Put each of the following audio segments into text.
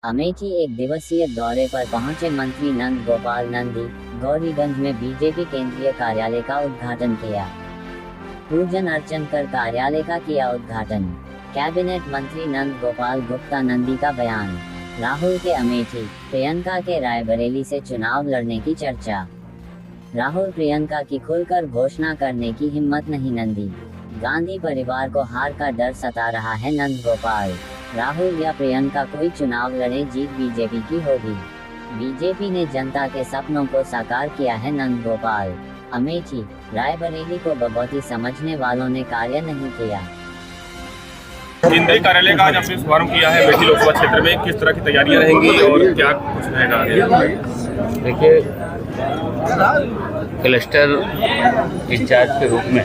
अमेठी एक दिवसीय दौरे पर पहुंचे मंत्री नंद गोपाल नंदी गौरीगंज में बीजेपी केंद्रीय कार्यालय का उद्घाटन किया। पूजन अर्चन कर कार्यालय का किया उद्घाटन। कैबिनेट मंत्री नंद गोपाल गुप्ता नंदी का बयान। राहुल के अमेठी, प्रियंका के रायबरेली से चुनाव लड़ने की चर्चा। राहुल प्रियंका की खुलकर घोषणा करने की हिम्मत नहीं नंदी। गांधी परिवार को हार का डर सता रहा है नंद गोपाल। राहुल या प्रियंका कोई चुनाव लड़े, जीत बीजेपी की होगी। बीजेपी ने जनता के सपनों को साकार किया है नंद गोपाल। अमेठी, रायबरेली को बगौती समझने वालों ने कार्य नहीं किया। केंद्रीय कार्यालय का आज आपने शुभारंभ किया है अमेठी लोकसभा क्षेत्र में, किस तरह की तैयारियां रहेंगी और क्या कुछ रहेगा आगे? देखिए, क्लस्टर इंचार्ज के रूप में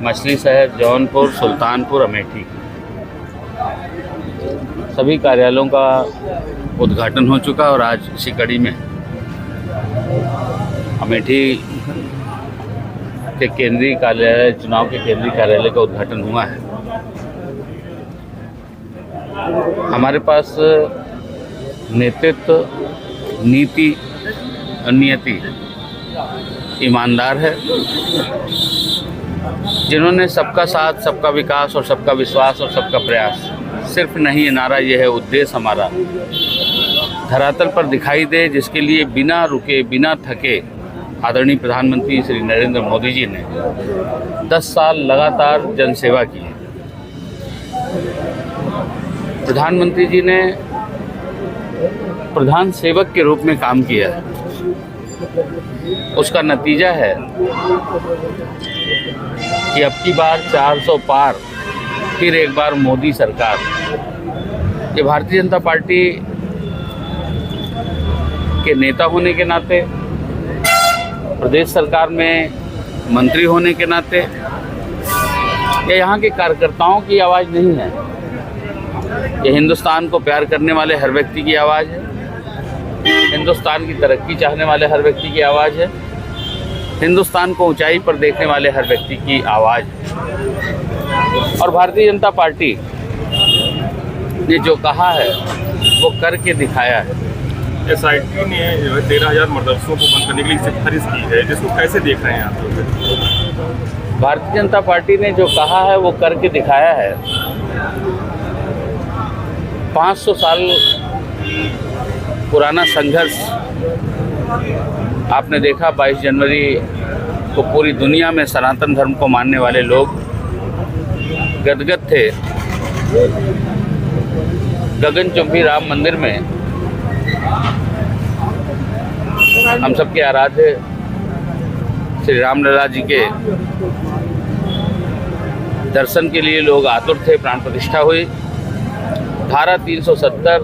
मछली शहर, जौनपुर, सुल्तानपुर, अमेठी सभी कार्यालयों का उद्घाटन हो चुका और आज इसी कड़ी में अमेठी के केंद्रीय कार्यालय, चुनाव के केंद्रीय कार्यालय का उद्घाटन हुआ है। हमारे पास नेतृत्व, नीति और नियति ईमानदार है, जिन्होंने सबका साथ, सबका विकास और सबका विश्वास और सबका प्रयास, सिर्फ नहीं ये नारा, ये है उद्देश्य हमारा, धरातल पर दिखाई दे, जिसके लिए बिना रुके, बिना थके आदरणीय प्रधानमंत्री श्री नरेंद्र मोदी जी ने 10 साल लगातार जनसेवा की है। प्रधानमंत्री जी ने प्रधान सेवक के रूप में काम किया है। उसका नतीजा है कि अब की बार 400 पार, फिर एक बार मोदी सरकार। ये भारतीय जनता पार्टी के नेता होने के नाते, प्रदेश सरकार में मंत्री होने के नाते, ये यहाँ के कार्यकर्ताओं की आवाज़ नहीं है, ये हिंदुस्तान को प्यार करने वाले हर व्यक्ति की आवाज़ है, हिंदुस्तान की तरक्की चाहने वाले हर व्यक्ति की आवाज़ है, हिंदुस्तान को ऊंचाई पर देखने वाले हर व्यक्ति की आवाज़ है। और भारतीय जनता पार्टी ने जो कहा है वो करके दिखाया है। एसआईटी ने 13,000 मदरसों को बंद करने के लिए सिफारिश की है, जिसको कैसे देख रहे हैं आप लोग? भारतीय जनता पार्टी ने जो कहा है वो करके दिखाया है। 500 साल पुराना संघर्ष आपने देखा। 22 जनवरी को पूरी दुनिया में सनातन धर्म को मानने वाले लोग गदगद थे। गगनचुंबी राम मंदिर में हम सबके आराध्य श्री रामलला जी के दर्शन के लिए लोग आतुर थे। प्राण प्रतिष्ठा हुई। धारा 370,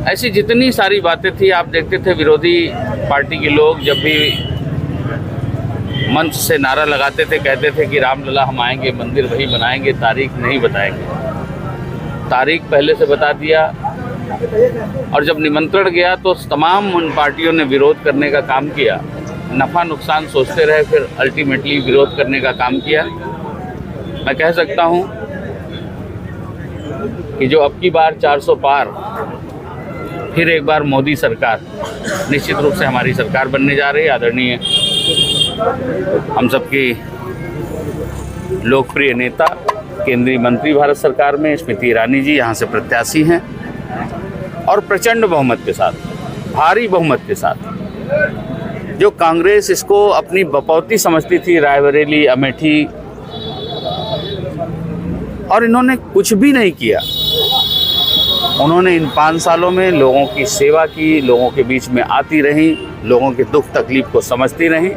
ऐसी जितनी सारी बातें थी, आप देखते थे विरोधी पार्टी के लोग जब भी मंच से नारा लगाते थे, कहते थे कि रामलला हम आएंगे, मंदिर वही बनाएंगे, तारीख नहीं बताएंगे। तारीख पहले से बता दिया, और जब निमंत्रण गया तो तमाम उन पार्टियों ने विरोध करने का काम किया। नफ़ा नुकसान सोचते रहे, फिर अल्टीमेटली विरोध करने का काम किया। मैं कह सकता हूं कि जो अब की बार 400 पार, फिर एक बार मोदी सरकार निश्चित रूप से हमारी सरकार बनने जा रही है। आदरणीय हम सबकी लोकप्रिय नेता, केंद्रीय मंत्री भारत सरकार में स्मृति ईरानी जी यहाँ से प्रत्याशी हैं, और प्रचंड बहुमत के साथ, भारी बहुमत के साथ। जो कांग्रेस इसको अपनी बपौती समझती थी, रायबरेली, अमेठी, और इन्होंने कुछ भी नहीं किया। उन्होंने इन 5 सालों में लोगों की सेवा की, लोगों के बीच में आती रहीं, लोगों के दुख तकलीफ को समझती रहीं।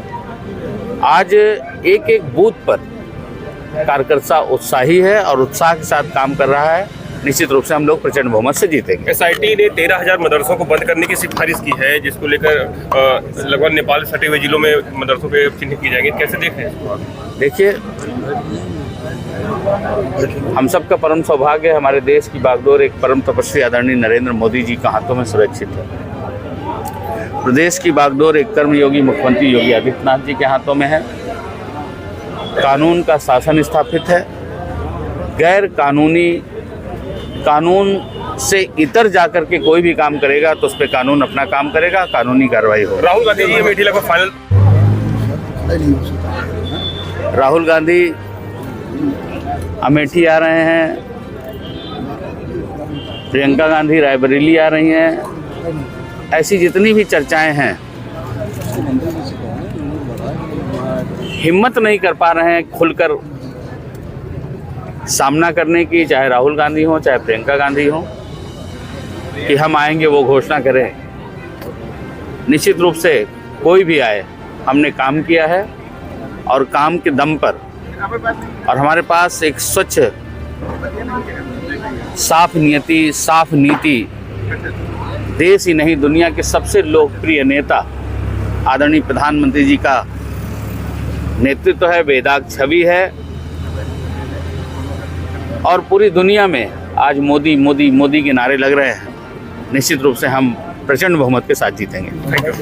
आज एक एक बूथ पर कार्यकर्ता उत्साही है और उत्साह के साथ काम कर रहा है। निश्चित रूप से हम लोग प्रचंड बहुमत से जीतेंगे। एसआईटी ने 13,000 मदरसों को बंद करने की सिफारिश की है, जिसको लेकर लगभग नेपाल सटे हुए जिलों में मदरसों पे चिन्हित की जाएंगी। कैसे देख रहे हैं इसको? देखिए, हम सबका परम सौभाग्य है, हमारे देश की बागडोर एक परम तपस्वी आदरणीय नरेंद्र मोदी जी के हाथों में सुरक्षित है। प्रदेश की बागडोर एक कर्मयोगी मुख्यमंत्री योगी आदित्यनाथ जी के हाथों में है। कानून का शासन स्थापित है। गैर कानूनी कानून से इतर जाकर के कोई भी काम करेगा तो उस पर कानून अपना काम करेगा, कानूनी कार्रवाई हो। राहुल गांधी जी अमेठी लगभग फाइनल। राहुल गांधी अमेठी आ रहे हैं, प्रियंका गांधी रायबरेली आ रही हैं। ऐसी जितनी भी चर्चाएं हैं, हिम्मत नहीं कर पा रहे हैं खुलकर सामना करने की, चाहे राहुल गांधी हो चाहे प्रियंका गांधी हो, कि हम आएंगे वो घोषणा करें। निश्चित रूप से कोई भी आए, हमने काम किया है और काम के दम पर, और हमारे पास एक स्वच्छ साफ नियति, साफ नीति, देश ही नहीं दुनिया के सबसे लोकप्रिय नेता आदरणीय प्रधानमंत्री जी का नेतृत्व है, बेदाग छवि है, और पूरी दुनिया में आज मोदी मोदी मोदी के नारे लग रहे हैं। निश्चित रूप से हम प्रचंड बहुमत के साथ जीतेंगे। Thank you.